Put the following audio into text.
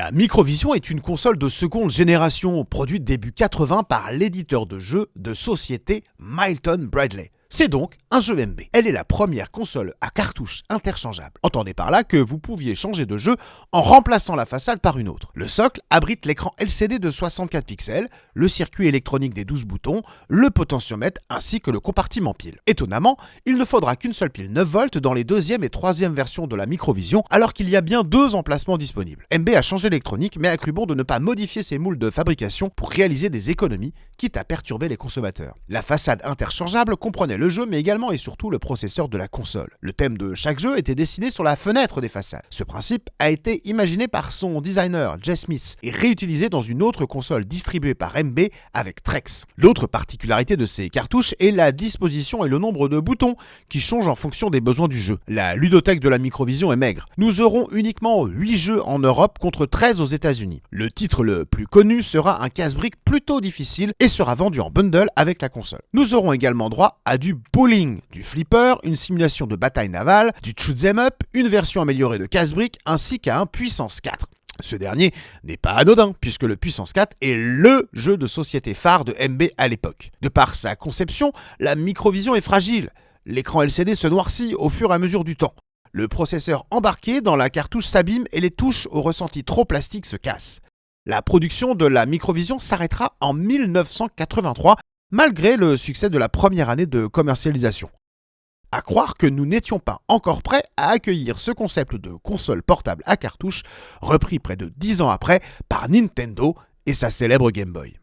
La Microvision est une console de seconde génération produite début 80 par l'éditeur de jeux de société Milton Bradley. C'est donc un jeu MB. Elle est la première console à cartouche interchangeable. Entendez par là que vous pouviez changer de jeu en remplaçant la façade par une autre. Le socle abrite l'écran LCD de 64 pixels, le circuit électronique des 12 boutons, le potentiomètre ainsi que le compartiment pile. Étonnamment, il ne faudra qu'une seule pile 9 volts dans les deuxième et troisième versions de la Microvision, alors qu'il y a bien deux emplacements disponibles. MB a changé l'électronique mais a cru bon de ne pas modifier ses moules de fabrication pour réaliser des économies, quitte à perturber les consommateurs. La façade interchangeable comprenait le jeu mais également et surtout le processeur de la console. Le thème de chaque jeu était dessiné sur la fenêtre des façades. Ce principe a été imaginé par son designer Jay Smith et réutilisé dans une autre console distribuée par MB avec Trex. L'autre particularité de ces cartouches est la disposition et le nombre de boutons qui changent en fonction des besoins du jeu. La ludothèque de la Microvision est maigre. Nous aurons uniquement 8 jeux en Europe contre 13 aux États-Unis. Le titre le plus connu sera un casse-brique plutôt difficile et sera vendu en bundle avec la console. Nous aurons également droit à du bowling, du flipper, une simulation de bataille navale, du shoot'em up, une version améliorée de casse-brique ainsi qu'à un puissance 4. Ce dernier n'est pas anodin puisque le Puissance 4 est LE jeu de société phare de MB à l'époque. De par sa conception, la Microvision est fragile. L'écran LCD se noircit au fur et à mesure du temps. Le processeur embarqué dans la cartouche s'abîme et les touches au ressenti trop plastique se cassent. La production de la Microvision s'arrêtera en 1983 malgré le succès de la première année de commercialisation. À croire que nous n'étions pas encore prêts à accueillir ce concept de console portable à cartouche, repris près de 10 ans après par Nintendo et sa célèbre Game Boy.